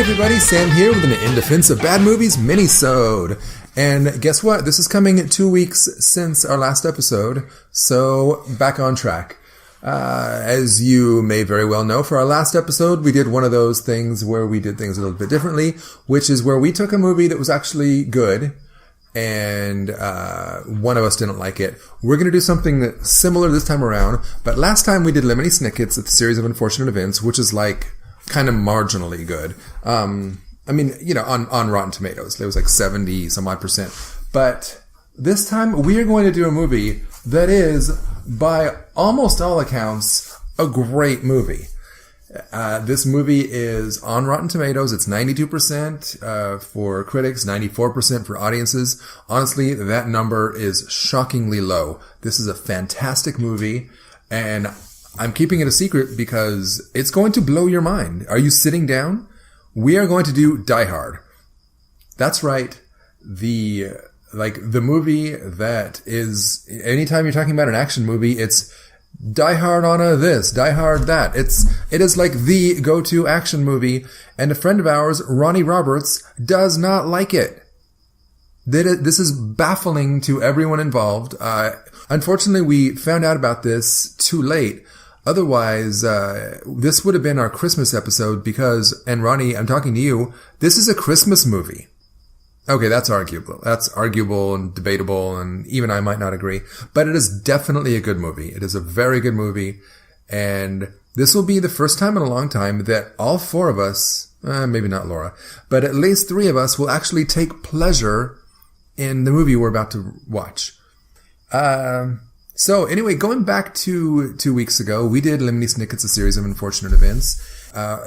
everybody, Sam here with an In Defense of Bad Movies Minisode. And guess what? This is coming 2 weeks since our last episode, so back on track. As you may very well know, for our last episode, we did one of those things where we did things a little bit differently, which is where we took a movie that was actually good, and one of us didn't like it. We're going to do something similar this time around, but last time we did Lemony Snicket's A Series of Unfortunate Events, which is like kind of marginally good. I mean, you know, on Rotten Tomatoes, it was like 70 some odd percent. But this time we are going to do a movie that is, by almost all accounts, a great movie. This movie is on Rotten Tomatoes. It's 92% for critics, 94% for audiences. Honestly, that number is shockingly low. This is a fantastic movie, and I'm keeping it a secret because it's going to blow your mind. Are you sitting down? We are going to do Die Hard. That's right. The movie that is, anytime you're talking about an action movie, it's Die Hard on a this, Die Hard that. It is like the go-to action movie, and a friend of ours, Ronnie Roberts, does not like it. This is baffling to everyone involved. Unfortunately, we found out about this too late. Otherwise, this would have been our Christmas episode because, and Ronnie, I'm talking to you, this is a Christmas movie. Okay, that's arguable. That's arguable and debatable, and even I might not agree. But it is definitely a good movie. It is a very good movie, and this will be the first time in a long time that all four of us, maybe not Laura, but at least three of us will actually take pleasure in the movie we're about to watch. So anyway, going back to 2 weeks ago, we did Lemony Snicket's A Series of Unfortunate Events,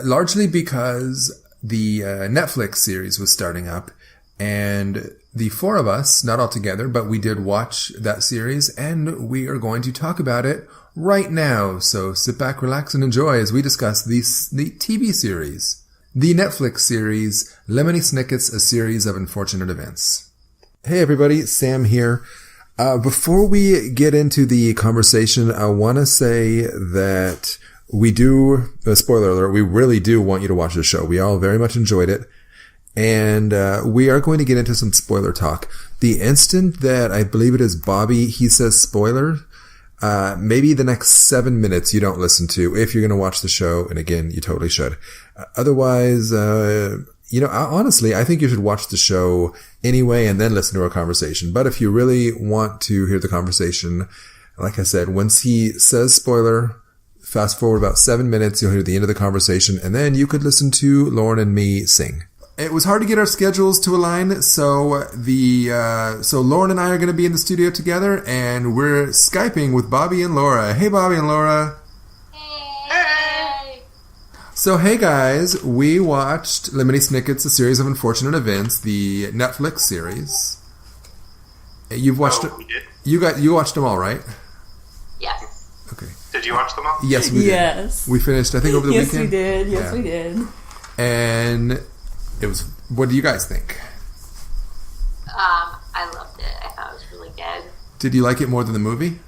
largely because the Netflix series was starting up, and the four of us, not all together, but we did watch that series, and we are going to talk about it right now. So sit back, relax, and enjoy as we discuss the TV series, the Netflix series, Lemony Snicket's A Series of Unfortunate Events. Hey everybody, Sam here. Before we get into the conversation, I want to say that we do, spoiler alert, we really do want you to watch the show. We all very much enjoyed it. And we are going to get into some spoiler talk. The instant that I believe it is Bobby, he says spoiler, maybe the next 7 minutes you don't listen to if you're going to watch the show. And again, you totally should. Otherwise, you know, honestly, I think you should watch the show anyway and then listen to our conversation. But if you really want to hear the conversation, like I said, once he says spoiler, fast forward about 7 minutes, you'll hear the end of the conversation, and then you could listen to Lauren and me sing. It was hard to get our schedules to align, so Lauren and I are going to be in the studio together, and we're Skyping with Bobby and Laura. Hey, Bobby and Laura. Hey. So, hey guys, we watched Lemony Snicket's A Series of Unfortunate Events, the Netflix series. You've watched it. We did? You watched them all, right? Yes. Okay. Did you watch them all? Yes, we did. Yes. We finished, I think, over the Yes, weekend. we did. Yes, Yeah. we did. And it was. What do you guys think? I loved it. I thought it was really good. Did you like it more than the movie?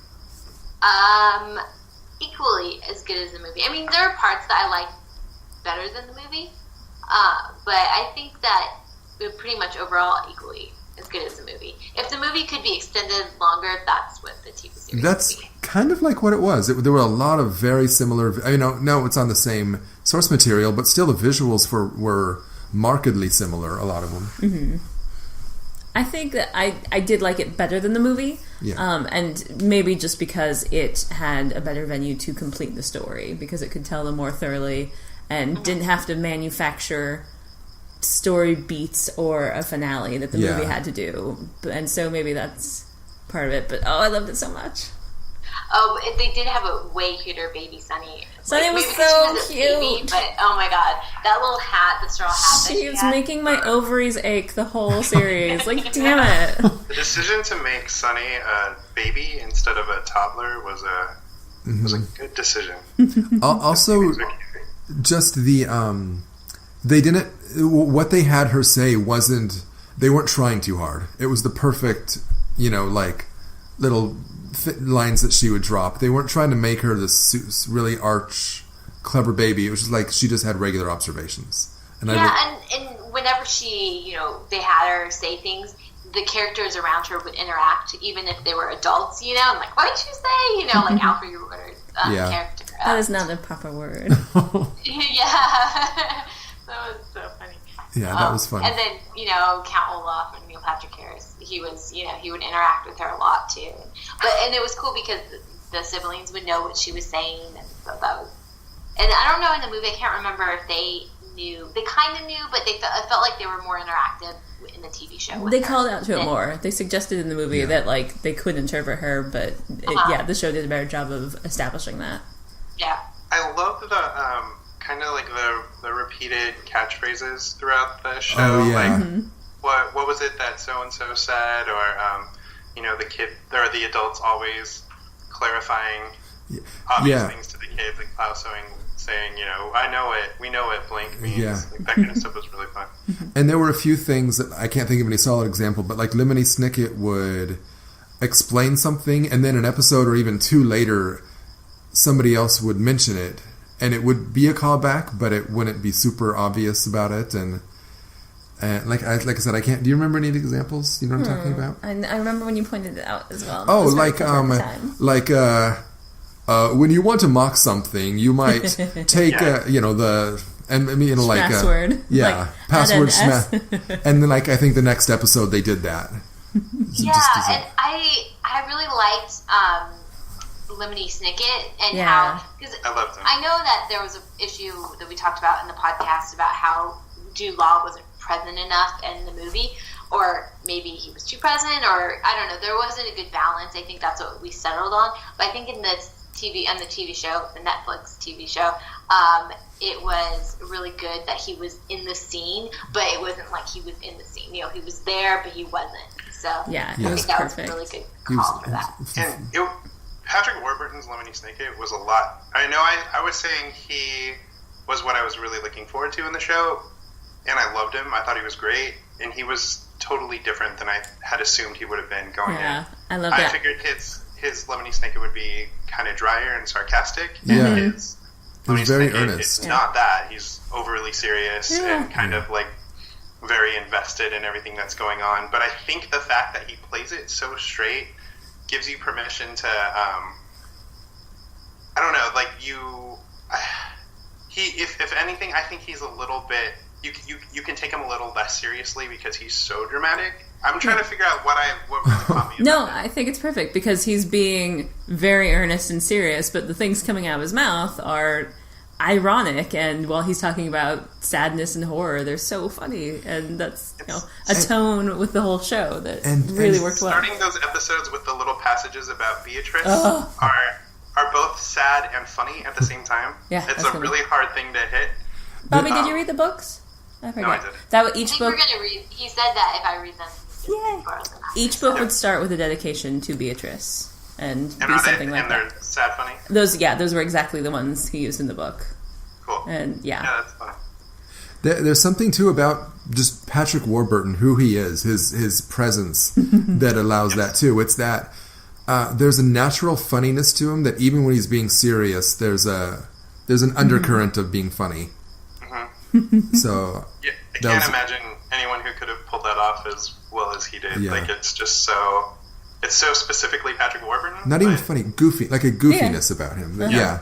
Equally as good as the movie. I mean, there are parts that I like better than the movie, but I think that it was pretty much overall equally as good as the movie. If the movie could be extended longer, that's what the TV series That's would be. kind of like what it was. There were a lot of very similar. I mean, no, it's on the same source material, but still the visuals were markedly similar, a lot of them. Mm-hmm. I think that I did like it better than the movie, Yeah. and maybe just because it had a better venue to complete the story, because it could tell them more thoroughly and didn't have to manufacture story beats or a finale that the Yeah. movie had to do. And so maybe that's part of it. But I loved it so much. Oh, they did have a way cuter baby Sunny. Sunny was maybe because so she was a cute. baby, but oh my god, that little hat, the straw hat that She she was had. making my ovaries ache the whole series. Like, damn it. The decision to make Sunny a baby instead of a toddler was a good decision. Also, Things are cute. just the they didn't. What they had her say wasn't. They weren't trying too hard. It was the perfect, like little lines that she would drop. They weren't trying to make her this really arch, clever baby. It was just like she just had regular observations, And and whenever she, they had her say things, the characters around her would interact, even if they were adults, and like, what did you say? Like Alfred Woodard's character. That is not the proper word. Yeah. That was so funny. Yeah, that was funny. And then, Count Olaf and Neil Patrick Harris, he was, he would interact with her a lot too. And it was cool because the siblings would know what she was saying, and so that was. And I don't know in the movie, I can't remember if they knew. They kind of knew, but it felt like they were more interactive in the TV show. They called out to it more. They suggested in the movie that like they could interpret her, but the show did a better job of establishing that. Yeah, I love the kind of like the repeated catchphrases throughout the show. Oh yeah. Like what was it that so and so said, or the kid or the adults always clarifying obvious things to the kids, like plowing, saying, I know it, we know it, blank means. Yeah. Like, that kind of stuff was really fun. And there were a few things that I can't think of any solid example, but like Lemony Snicket would explain something, and then an episode or even two later, somebody else would mention it, and it would be a callback, but it wouldn't be super obvious about it. And like I said, I can't. Do you remember any examples? You know what I'm talking about? I remember when you pointed it out as well. Oh, when you want to mock something, you might take password. Password smash. And then I think the next episode they did that. And I really liked Lemony Snicket and how, because I loved him. I know that there was an issue that we talked about in the podcast about how Jude Law wasn't present enough in the movie, or maybe he was too present, or I don't know, there wasn't a good balance. I think that's what we settled on. But I think in the TV show, the Netflix TV show, it was really good that he was in the scene, but it wasn't like he was in the scene. He was there, but he wasn't. So I think that was a really good call for that. And Patrick Warburton's Lemony Snicket was a lot. I know I was saying he was what I was really looking forward to in the show, and I loved him. I thought he was great, and he was totally different than I had assumed he would have been going in. I love that. I figured his Lemony Snicket would be kind of drier and sarcastic. Yeah. And his Lemony very Snicket, earnest. it's not that. He's overly serious and kind of like very invested in everything that's going on. But I think the fact that he plays it so straight gives you permission to, I don't know, like if anything, I think he's a little bit, you can take him a little less seriously because he's so dramatic. I'm trying to figure out what really caught me. No, I think it's perfect because he's being very earnest and serious, but the things coming out of his mouth are ironic, and while he's talking about sadness and horror, they're so funny, and that's a tone with the whole show that really worked well. Starting those episodes with the little passages about Beatrice are both sad and funny at the same time. Yeah, it's a really hard thing to hit. Bobby, did you read the books? I forget. No, I didn't. That would, each I think book. we're gonna read. He said that if I read them. Yay! Each book would start with a dedication to Beatrice and be something like that. And they're sad funny? Those were exactly the ones he used in the book. Cool. And yeah, that's funny. There's something too about just Patrick Warburton, who he is, his presence that allows that too. It's that there's a natural funniness to him that even when he's being serious, there's an undercurrent of being funny. Mm-hmm. So I can't imagine anyone who could have pulled that off as well as he did. Yeah. Like it's so specifically Patrick Warburton. Not even funny, goofy, like a goofiness about him. Yeah.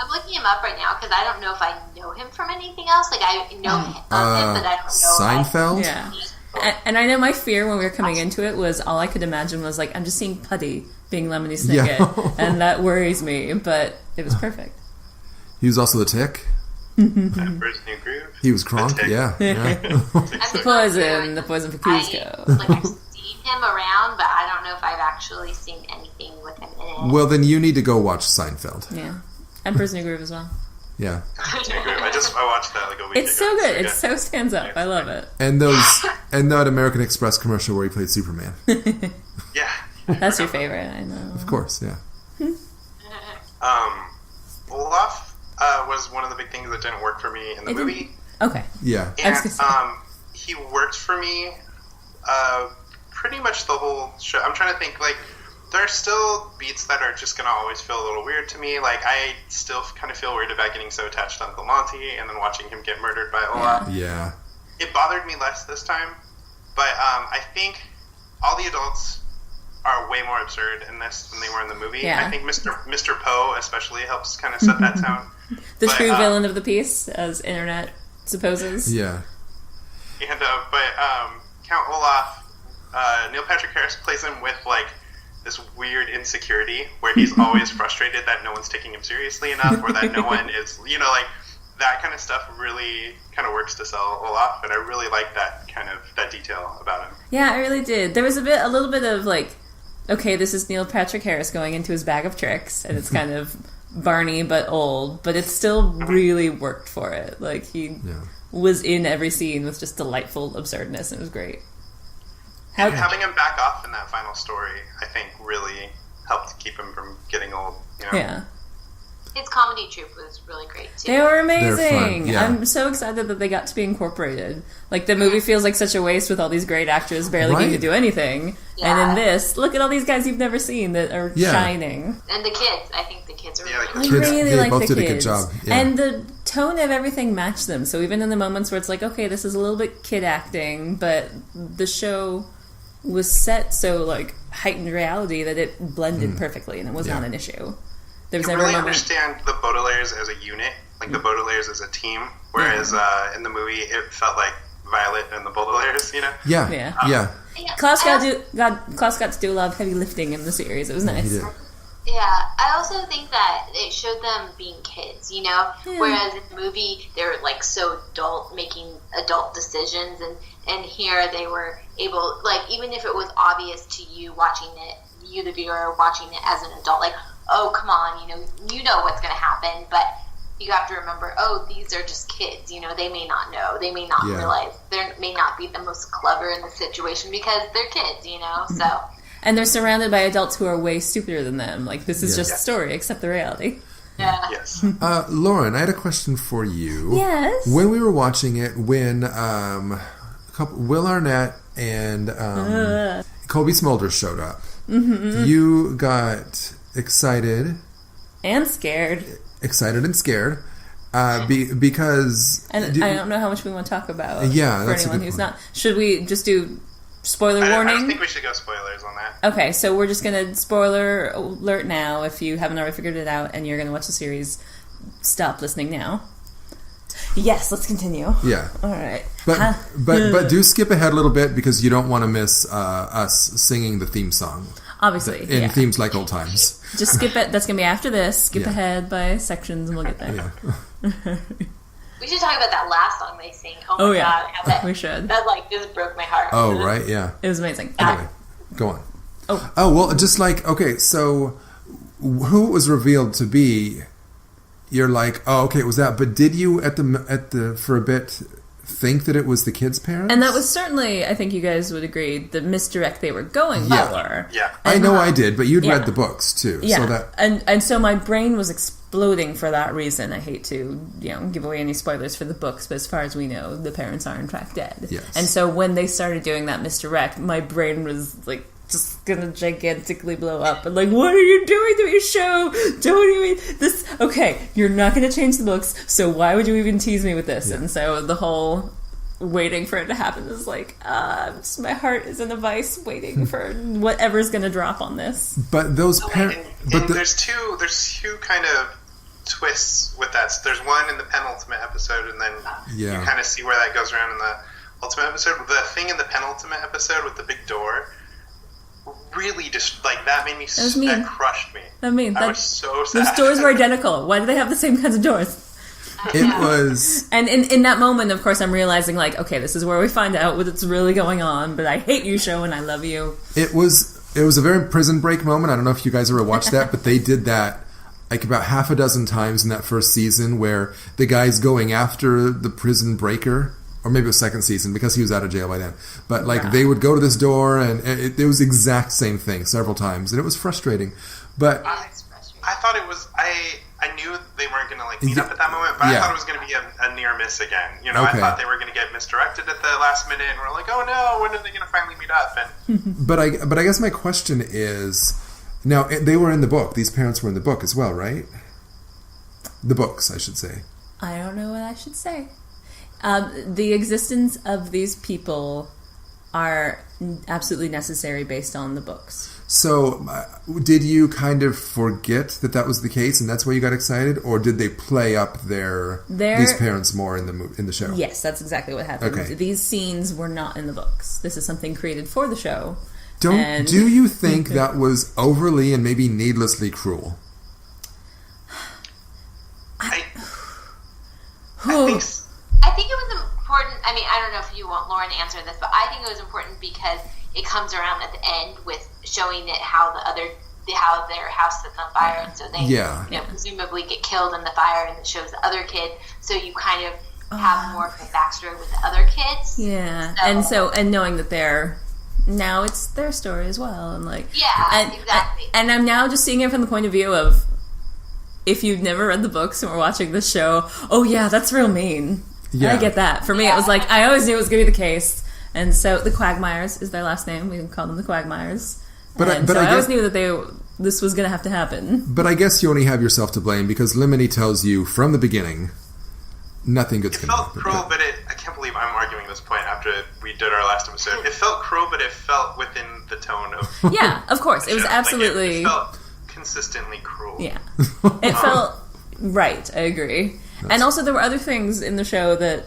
I'm looking him up right now because I don't know if I know him from anything else. Like I know him, but I don't know. Seinfeld. Yeah. And I know my fear when we were coming into it was all I could imagine was like I'm just seeing Putty being Lemony Snicket, and that worries me. But it was perfect. He was also the Tick. Emperor's New Groove. He was Kronk. Yeah. The poison for Cusco. I've seen him around, but I don't know if I've actually seen anything with him in it. Well, then you need to go watch Seinfeld. Yeah. Emperor's New Groove as well. Yeah. I watched that like a week ago. It's so good. It so stands up. I love it. And that American Express commercial where he played Superman. Yeah. That's your favorite, I know. Of course, yeah. Olaf was one of the big things that didn't work for me in the movie. Okay. Yeah. And he worked for me pretty much the whole show. I'm trying to think, like, there are still beats that are just going to always feel a little weird to me. Like, I still kind of feel weird about getting so attached to Uncle Monty and then watching him get murdered by Olaf. Yeah. It bothered me less this time, but I think all the adults are way more absurd in this than they were in the movie. Yeah. I think Mr. Poe especially helps kind of set that tone. The true villain of the piece, as internet supposes. Yeah. And Count Olaf, Neil Patrick Harris plays him with like this weird insecurity where he's always frustrated that no one's taking him seriously enough, or that no one is, like that kind of stuff really kind of works to sell Olaf. And I really like that detail about him. Yeah, I really did. There was a little bit of like, okay, this is Neil Patrick Harris going into his bag of tricks, and it's kind of Barney but old, but it still really worked for it. Like he was in every scene with just delightful absurdness, and it was great. Having him back off in that final story, I think, really helped keep him from getting old. Yeah. His comedy troupe was really great, too. They were amazing. They're fun, yeah. I'm so excited that they got to be incorporated. Like, the movie feels like such a waste with all these great actors barely getting to do anything. Yeah. And in this, look at all these guys you've never seen that are shining. And the kids. I think the kids are really I good. really like both the did kids. a good job. Yeah. And the tone of everything matched them. So even in the moments where it's like, okay, this is a little bit kid acting, but the show was set so, like, heightened reality that it blended perfectly, and it was not an issue. There was you never really a moment... understand the Baudelaires as a unit, like the Baudelaires as a team, whereas in the movie it felt like Violet and the Baudelaires, Yeah. Klaus got to do a lot of heavy lifting in the series. It was nice. He did. Yeah, I also think that it showed them being kids, whereas in the movie they were like so adult, making adult decisions, and here they were able, like, even if it was obvious to you watching it, you the viewer watching it as an adult, like, oh, come on, you know what's going to happen, but you have to remember, oh, these are just kids, they may not know, they may not realize, they may not be the most clever in the situation because they're kids, so... And they're surrounded by adults who are way stupider than them. Like, this is just a story, except the reality. Yeah. Yes. Lauren, I had a question for you. Yes. When we were watching it, when Will Arnett and Colby Smulders showed up, you got excited and scared. Excited and scared. Because... And I don't know how much we want to talk about for that's anyone who's not... Should we just do... Spoiler warning? I think we should go spoilers on that. Okay, so we're just going to spoiler alert now. If you haven't already figured it out and you're going to watch the series, stop listening now. Yes, let's continue. Yeah. All right. But do skip ahead a little bit because you don't want to miss us singing the theme song. Obviously. In themes like old times. Just skip it. That's going to be after this. Skip ahead by sections and we'll get there. Yeah. We should talk about that last song they sing. Oh my God. How that, we should. That, like, just broke my heart. Oh, right, yeah. It was amazing. Anyway, go on. Oh, well, just like, okay, so who it was revealed to be, you're like, oh, okay, it was that. But did you, at the for a bit, think that it was the kid's parents? And that was certainly, I think you guys would agree, the misdirect they were going for. Yeah. I know I did, but you'd read the books, too. Yeah. So that... and so my brain was exploding for that reason. I hate to, give away any spoilers for the books, but as far as we know, the parents are in fact dead. Yes. And so when they started doing that misdirect, my brain was like just gonna gigantically blow up and like, what are you doing to your show? Don't even this. Okay, you're not gonna change the books, so why would you even tease me with this? Yeah. And so the whole waiting for it to happen is like, my heart is in a vice waiting for whatever's gonna drop on this. But those there's two kind of twists with that. So there's one in the penultimate episode, and then you kind of see where that goes around in the ultimate episode. The thing in the penultimate episode with the big door really just, like, that made me that crushed me. I was so sad. Those doors were identical. Why do they have the same kinds of doors? It was... And in that moment, of course, I'm realizing, like, okay, this is where we find out what's really going on, but I hate you, show, and I love you. It was a very Prison Break moment. I don't know if you guys ever watched that, but they did that like about half a dozen times in that first season where the guy's going after the prison breaker, or maybe it was second season because he was out of jail by then. But like they would go to this door and it was the exact same thing several times, and it was frustrating. But I thought it was I knew they weren't going to like meet up at that moment, but I thought it was going to be a near miss again. I thought they were going to get misdirected at the last minute, and we're like, oh no, when are they going to finally meet up? And but I guess my question is, Now, they were in the book. These parents were in the book as well, right? The books, I should say. I don't know what I should say. The existence of these people are absolutely necessary based on the books. So, did you kind of forget that was the case, and that's why you got excited, or did they play up these parents more in the show? Yes, that's exactly what happened. Okay. These scenes were not in the books. This is something created for the show. Do you think that was overly and maybe needlessly cruel? I think it was important. I mean, I don't know if you want Lauren to answer this, but I think it was important because it comes around at the end with showing it how their house sits on fire, and so they presumably get killed in the fire, and it shows the other kid. So you kind of have more of a backstory with the other kids. Yeah, and knowing that now it's their story as well, and exactly. And I'm now just seeing it from the point of view of, if you've never read the books and we're watching this show, oh yeah, that's real mean. Yeah. I get that. For me, it was like, I always knew it was going to be the case. And so the Quagmires is their last name. We can call them the Quagmires. But I always knew that this was going to have to happen. But I guess you only have yourself to blame, because Lemony tells you from the beginning, nothing good's going to happen. It felt cruel, but I can't believe I'm arguing this point after we did our last episode. It felt cruel, but it felt within the tone of... Yeah, of course. It was absolutely... It felt consistently cruel. Yeah. It felt right. I agree. And also there were other things in the show that,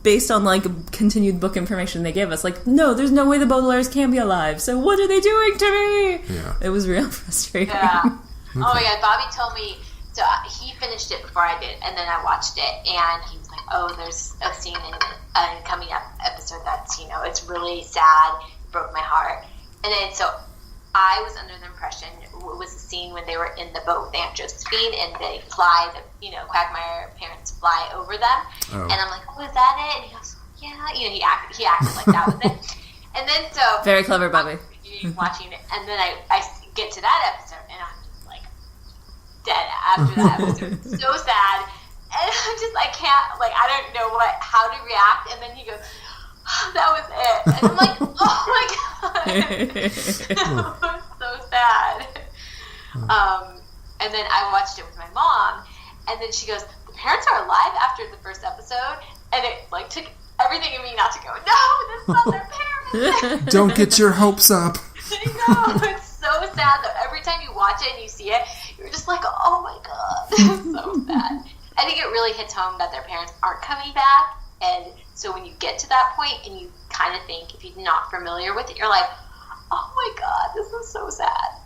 based on continued book information they gave us, no, there's no way the Baudelaires can be alive, so what are they doing to me? Yeah. It was real frustrating. Yeah. Okay. Oh yeah, Bobby told me, so he finished it before I did, and then I watched it, and he was like, oh, there's a scene in a coming up episode that's, it's really sad, it broke my heart. And then so I was under the impression it was a scene when they were in the boat with Aunt Josephine, and they fly, Quagmire parents fly over them. Oh. And I'm like, oh, is that it? And he goes, yeah. He acted like that was it. And then so... Very clever, Bobby. Watching it. And then I get to that episode, and I'm just dead after that episode. So sad. And I'm just, I can't, I don't know how to react. And then he goes... that was it. And I'm like, oh my god. That was so sad. And then I watched it with my mom, and then she goes, the parents are alive after the first episode, and it took everything in me not to go, no, that's not their parents. Don't get your hopes up. I know, it's so sad though. Every time you watch it and you see it, you're just like, oh my god, it's so sad. I think it really hits home that their parents aren't coming back. And so when you get to that point and you kind of think, if you're not familiar with it, you're like, oh my god, this is so sad.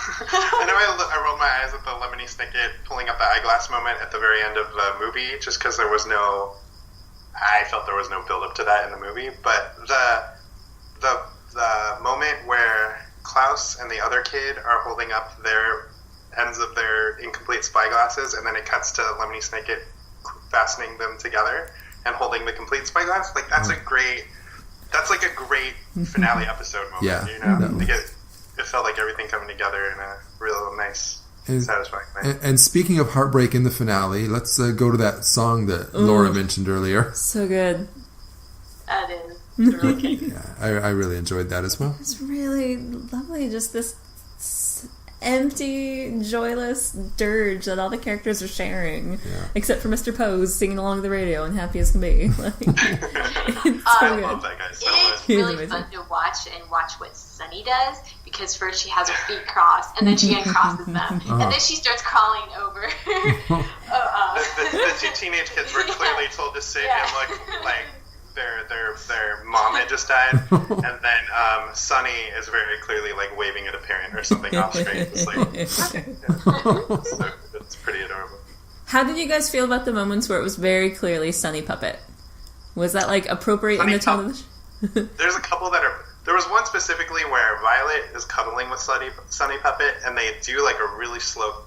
I know I rolled my eyes at the Lemony Snicket pulling up the eyeglass moment at the very end of the movie, just because I felt there was no build-up to that in the movie. But the moment where Klaus and the other kid are holding up their ends of their incomplete spyglasses, and then it cuts to Lemony Snicket fastening them together and holding the complete spyglass, that's a great finale episode moment. Yeah, it felt like everything coming together in a real nice, satisfying way. And speaking of heartbreak in the finale, let's go to that song that Laura mentioned earlier. So good. That is. It's really good. Yeah, I really enjoyed that as well. It's really lovely, just this empty, joyless dirge that all the characters are sharing, except for Mr. Pose singing along the radio and happy as can be. It's so good. I love that guy so much. It's really fun to watch what Sunny does, because first she has her feet crossed, and then she uncrosses them, and then she starts crawling over. The two teenage kids were clearly told to sit and look like their mom had just died, and then Sunny is very clearly waving at a parent or something off screen. It's pretty adorable. How did you guys feel about the moments where it was very clearly Sunny puppet? Was that appropriate in the tone of the show? There's a couple that are. There was one specifically where Violet is cuddling with Sunny puppet, and they do a really slow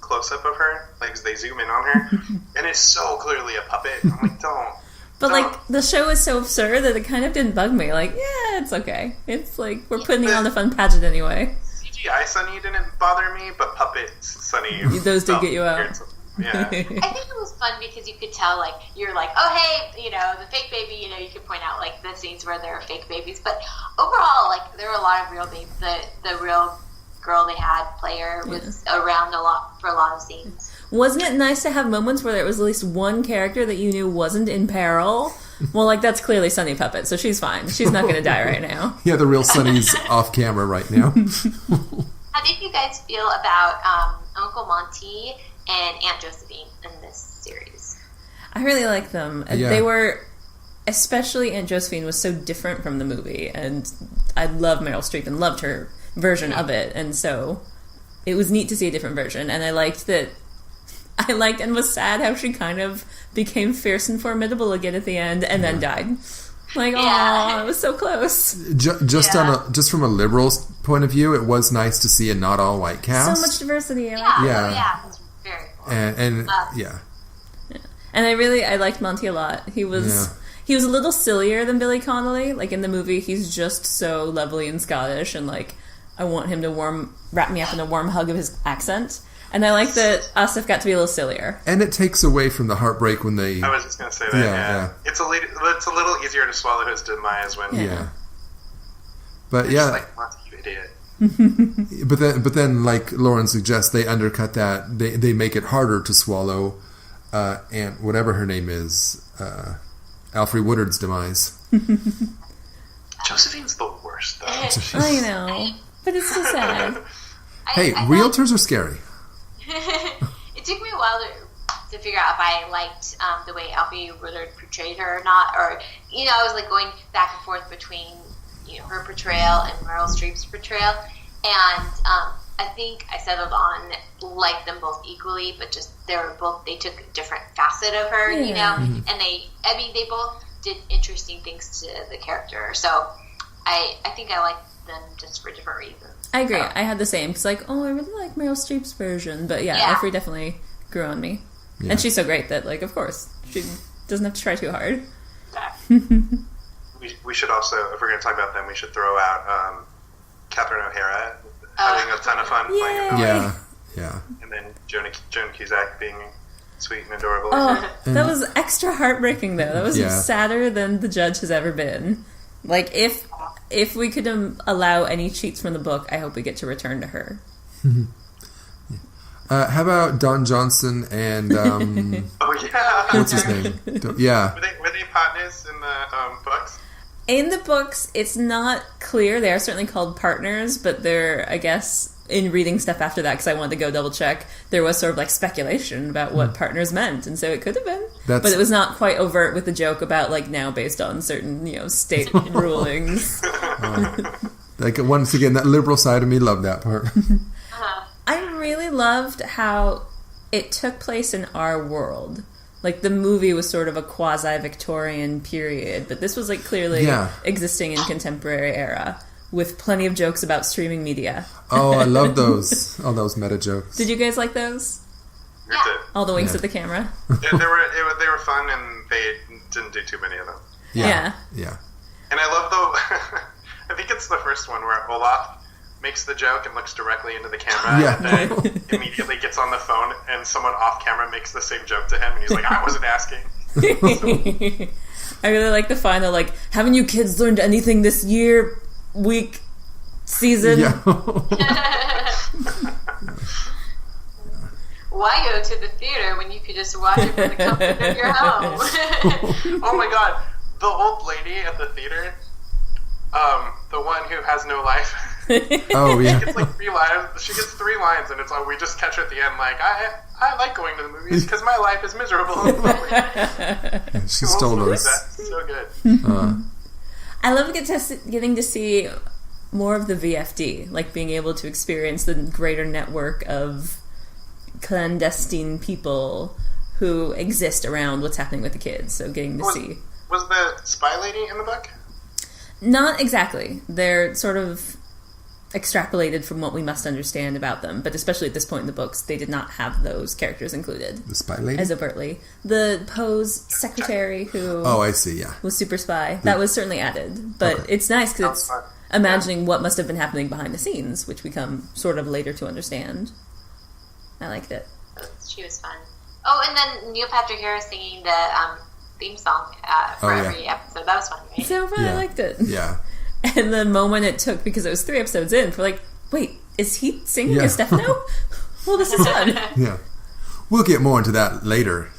close up of her, they zoom in on her, and it's so clearly a puppet. I'm like, don't. But the show is so absurd that it kind of didn't bug me. Yeah, it's okay. It's we're putting on a fun pageant anyway. CGI Sunny didn't bother me, but puppet Sunny. Those did get you out. Yeah. I think it was fun because you could tell, like, you're like, oh, hey, you know, the fake baby, you know, you could point out, like, the scenes where there are fake babies. But overall, like, there were a lot of real babies. The real girl they had, Player, was around for a lot of scenes. Wasn't it nice to have moments where there was at least one character that you knew wasn't in peril? Well, like, that's clearly Sunny Puppet, so she's fine. She's not going to die right now. Yeah, the real Sunny's off camera right now. How did you guys feel about Uncle Monty and Aunt Josephine in this series? I really like them. Yeah. They were, especially Aunt Josephine was so different from the movie, and I love Meryl Streep and loved her version of it, and so it was neat to see a different version, and I liked and was sad how she kind of became fierce and formidable again at the end, and then died. Like, oh, it was so close. Just from a liberal's point of view, it was nice to see a not all white cast. So much diversity. Yeah, it's very cool. And And I liked Monty a lot. He was a little sillier than Billy Connolly. Like in the movie, he's just so lovely and Scottish, and like I want him to wrap me up in a warm hug of his accent. And I like that Asif got to be a little sillier. And it takes away from the heartbreak when they... I was just going to say that, yeah. It's a little easier to swallow his demise when... Yeah. But just like, Monty, you idiot. But then, like Lauren suggests, they undercut that. They make it harder to swallow Aunt, whatever her name is, Alfre Woodard's demise. Josephine's the worst, though. I know. But it's so sad. Hey, realtors are scary. It took me a while to figure out if I liked the way Alfre Woodard portrayed her or not, or I was like going back and forth between her portrayal and Meryl Streep's portrayal, and I think I settled on like them both equally, but just they took a different facet of her, and they both did interesting things to the character, so I think I like them just for different reasons. I agree. I had the same. It's like, I really like Meryl Streep's version. But Alfre definitely grew on me. Yeah. And she's so great that, like, of course, she doesn't have to try too hard. We should also, if we're going to talk about them, we should throw out Catherine O'Hara having a ton of fun playing a Yeah. And then Joan Cusack being sweet and adorable. Oh, that was extra heartbreaking, though. That was sadder than The Judge has ever been. Like, if we could allow any cheats from the book, I hope we get to return to her. How about Don Johnson and what's his name? Were they partners in the books? In the books, it's not clear. They are certainly called partners, but they're, I guess, in reading stuff after that, because I wanted to go double check, there was sort of like speculation about what partners meant, and so it could have been. But it was not quite overt with the joke about like now based on certain state rulings. Like once again, that liberal side of me loved that part. I really loved how it took place in our world. Like the movie was sort of a quasi-Victorian period, but this was like clearly existing in contemporary era. With plenty of jokes about streaming media. Oh, I love those. All those meta jokes. Did you guys like those? Yeah. All the winks at the camera? They were fun, and they didn't do too many of them. Yeah. And I love I think it's the first one where Olaf makes the joke and looks directly into the camera, and then immediately gets on the phone, and someone off camera makes the same joke to him, and he's like, I wasn't asking. I really like the final, like, haven't you kids learned anything this year? Week, season. Yeah. Why go to the theater when you could just watch it from the comfort of your home? Oh my god, the old lady at the theater, the one who has no life. Oh yeah. She gets like 3 lines. She gets 3 lines, and it's like we just catch her at the end. Like I like going to the movies because my life is miserable. She stole those. That's so good. I love getting to see more of the VFD, like being able to experience the greater network of clandestine people who exist around what's happening with the kids. So getting to see. Was the spy lady in the book? Not exactly. They're sort of extrapolated from what we must understand about them, but especially at this point in the books, they did not have those characters included. The spy lady? As overtly. The Poe's secretary who... Oh, I see, yeah. ...was super spy. That was certainly added. But it's nice because it's imagining what must have been happening behind the scenes, which we come sort of later to understand. I liked it. She was fun. Oh, and then Neil Patrick Harris singing the theme song for every episode. That was fun, right? So fun. I liked it. Yeah. And the moment it took, because it was 3 episodes in, we're like, wait, is he singing a Stefano? Well, this is fun. Yeah. We'll get more into that later.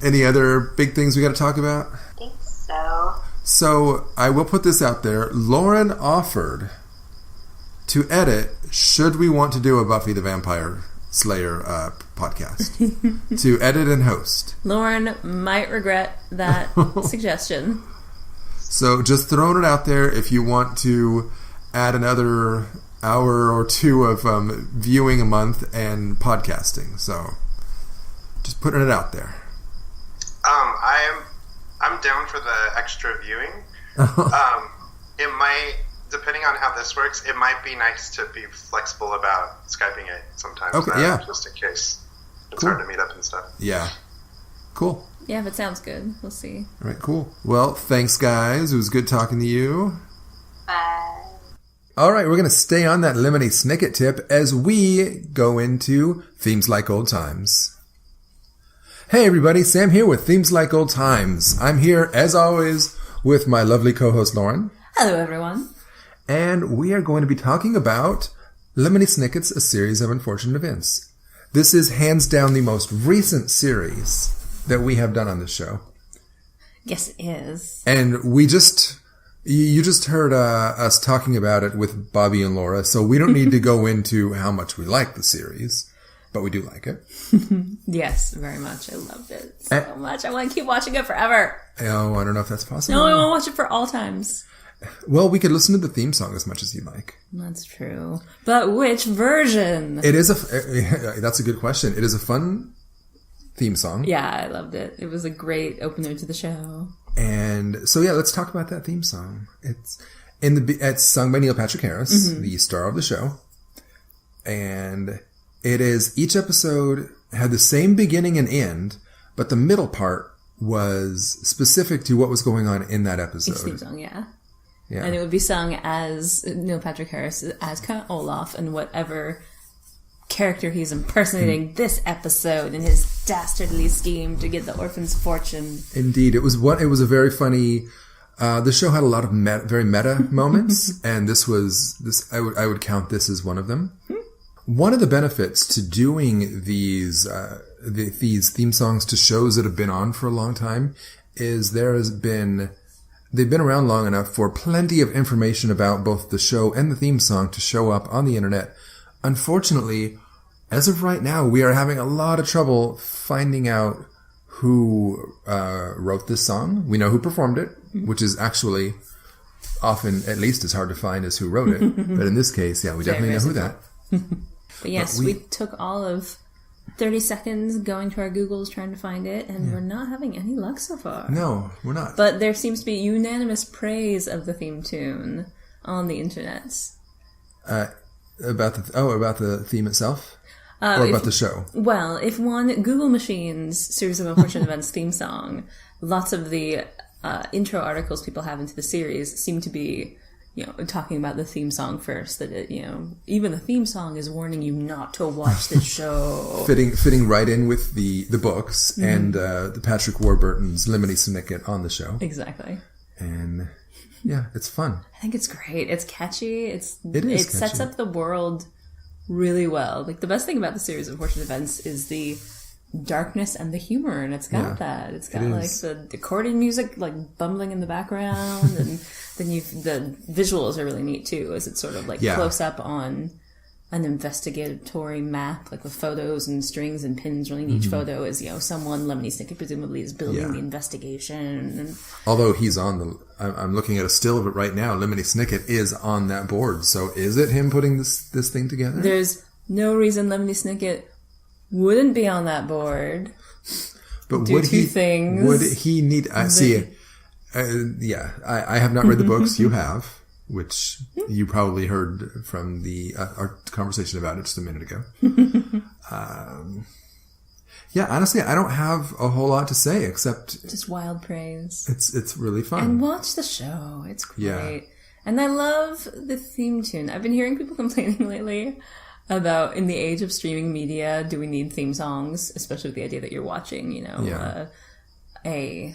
Any other big things we got to talk about? I think so. So, I will put this out there. Lauren offered to edit, should we want to do a Buffy the Vampire Slayer podcast, to edit and host. Lauren might regret that suggestion. So, just throwing it out there, if you want to add another hour or two of viewing a month and podcasting. So, just putting it out there. I'm down for the extra viewing. It might, depending on how this works, it might be nice to be flexible about Skyping it sometimes. Okay, yeah. Just in case it's Cool. hard to meet up and stuff. Yeah. Cool. Yeah, if it sounds good, we'll see. All right, cool. Well, thanks, guys. It was good talking to you. Bye. All right, we're going to stay on that Lemony Snicket tip as we go into Themes Like Old Times. Hey, everybody. Sam here with Themes Like Old Times. I'm here, as always, with my lovely co-host, Lauren. Hello, everyone. And we are going to be talking about Lemony Snicket's A Series of Unfortunate Events. This is hands down the most recent series that we have done on this show. Yes, it is. And you just heard us talking about it with Bobby and Laura, so we don't need to go into how much we like the series, but we do like it. Yes, very much. I loved it so much. I want to keep watching it forever. Oh, I don't know if that's possible. No, I want to watch it for all times. Well, we could listen to the theme song as much as you like. That's true. But which version? It is that's a good question. It is a fun theme song. Yeah, I loved it. It was a great opener to the show. And so, yeah, let's talk about that theme song. It's sung by Neil Patrick Harris, the star of the show. And it is, each episode had the same beginning and end, but the middle part was specific to what was going on in that episode. Each theme song, yeah. Yeah. And it would be sung as Neil Patrick Harris as Count Olaf and whatever character he's impersonating this episode in his dastardly scheme to get the orphan's fortune. Indeed. It was a very funny, the show had a lot of very meta moments, and I would count this as one of them. One of the benefits to doing these theme songs to shows that have been on for a long time is they've been around long enough for plenty of information about both the show and the theme song to show up on the internet. Unfortunately, as of right now, we are having a lot of trouble finding out who wrote this song. We know who performed it, which is actually often at least as hard to find as who wrote it. But in this case, yeah, we definitely know who that. But yes, we took all of 30 seconds going to our Googles trying to find it, and we're not having any luck so far. No, we're not. But there seems to be unanimous praise of the theme tune on the internet. About the theme itself? Or about the show? Well, if one Google Machines Series of Unfortunate Events theme song, lots of the intro articles people have into the series seem to be, talking about the theme song first. That even the theme song is warning you not to watch the show. Fitting right in with the books and the Patrick Warburton's Lemony Snicket on the show. Exactly. And yeah, it's fun. I think it's great. It's catchy. It catchy. Sets up the world really well. Like, the best thing about the Series of Unfortunate Events is the darkness and the humor, and it's got that. It's got the accordion music like bumbling in the background, and then the visuals are really neat too, as it's sort of like close up on an investigatory map, like with photos and strings and pins running each photo as someone, Lemony Snicket presumably, is building the investigation. And although he's I'm looking at a still of it right now. Lemony Snicket is on that board. So is it him putting this thing together? There's no reason Lemony Snicket wouldn't be on that board. But would he need? I see. I have not read the books. You have, which you probably heard from our conversation about it just a minute ago. Honestly, I don't have a whole lot to say except just wild praise. It's really fun. And watch the show. It's great. Yeah. And I love the theme tune. I've been hearing people complaining lately about in the age of streaming media, do we need theme songs, especially with the idea that you're watching, a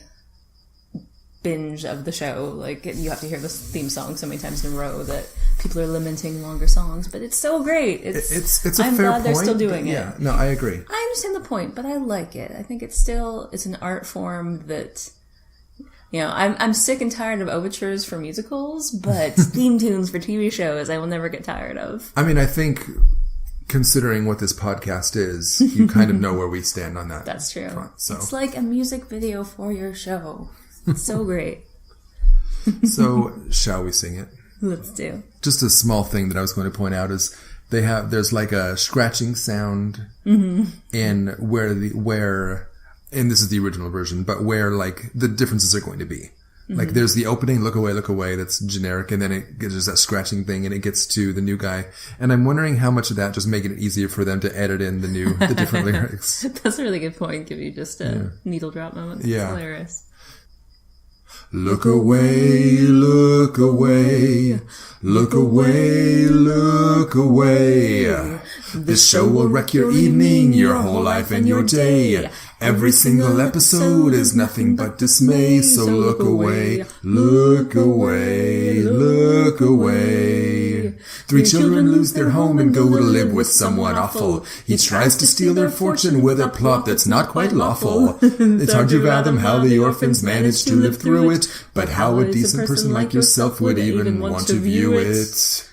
binge of the show. Like, you have to hear this theme song so many times in a row that people are lamenting longer songs, but it's so great. It's a I'm fair glad point. they're still doing it. Yeah, no, I agree. I understand the point, but I like it. I think it's an art form that, I'm sick and tired of overtures for musicals, but theme tunes for TV shows I will never get tired of. I mean, I think considering what this podcast is, you kind of know where we stand on that. That's true. Front, so. It's like a music video for your show. It's so great. So, shall we sing it? Let's do. Just a small thing that I was going to point out is there's like a scratching sound in where, and this is the original version, but where like the differences are going to be. Like there's the opening, look away, that's generic, and then there's that scratching thing, and it gets to the new guy. And I'm wondering how much of that just making it easier for them to edit in the different lyrics. That's a really good point. Give you just a needle drop moment. It's hilarious. Look away, look away, look away, look away. This show will wreck your evening, your whole life and your day. Every single episode is nothing but dismay. So look away, look away, look away. 3 children lose their home and go to live with someone awful. He tries to steal their fortune with a plot that's not quite lawful. It's hard to fathom how the orphans managed to live through it, but how a decent person like yourself would even want to view it.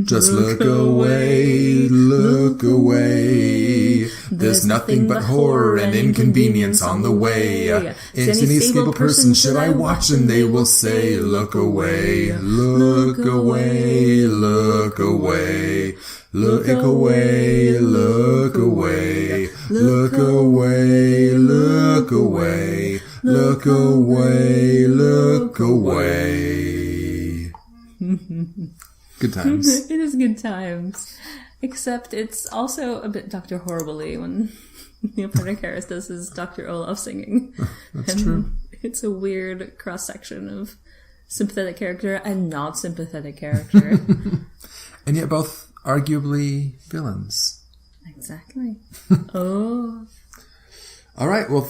Just look away, look away. There's nothing but horror and inconvenience on the way. It's any stable person should I watch, and they will say, look away, look away, look away. Look away, look away, look away, look away, look away, look away. Good times. It is good times. Except it's also a bit Dr. Horribly when Neil Patrick Harris does his Dr. Olaf singing. That's true. It's a weird cross-section of sympathetic character and not sympathetic character. And yet both arguably villains. Exactly. Oh. All right, well,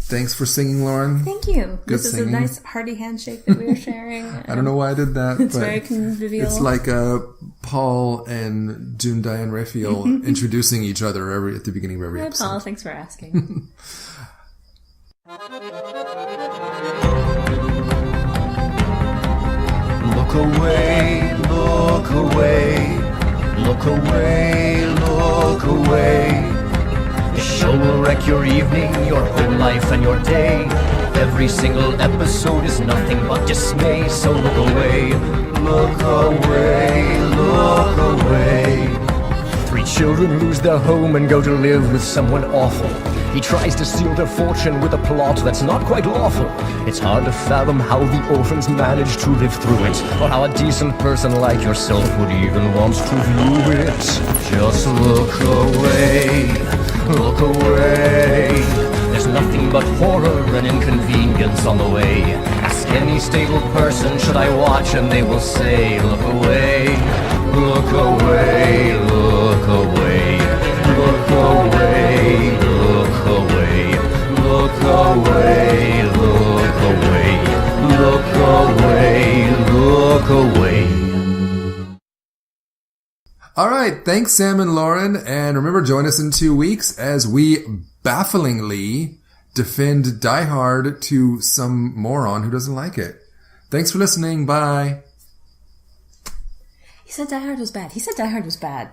thanks for singing, Lauren. Thank you. Good This singing. is a nice hearty handshake that we are sharing. I don't know why I did that. It's but very convivial. It's like Paul and June Diane Raphael introducing each other at the beginning of every Hi, episode. Paul. Thanks for asking. Look away, look away, look away, look away. The show will wreck your evening, your whole life and your day. Every single episode is nothing but dismay. So look away, look away, look away. 3 children lose their home and go to live with someone awful. He tries to steal their fortune with a plot that's not quite lawful. It's hard to fathom how the orphans managed to live through it, or how a decent person like yourself would even want to view it. Just look away, look away. There's nothing but horror and inconvenience on the way. Ask any stable person, should I watch, and they will say, look away, look away, look away, look away, look away, look away, look away, look away, look away. All right, thanks, Sam and Lauren. And remember, join us in 2 weeks as we bafflingly defend Die Hard to some moron who doesn't like it. Thanks for listening. Bye. He said Die Hard was bad. He said Die Hard was bad.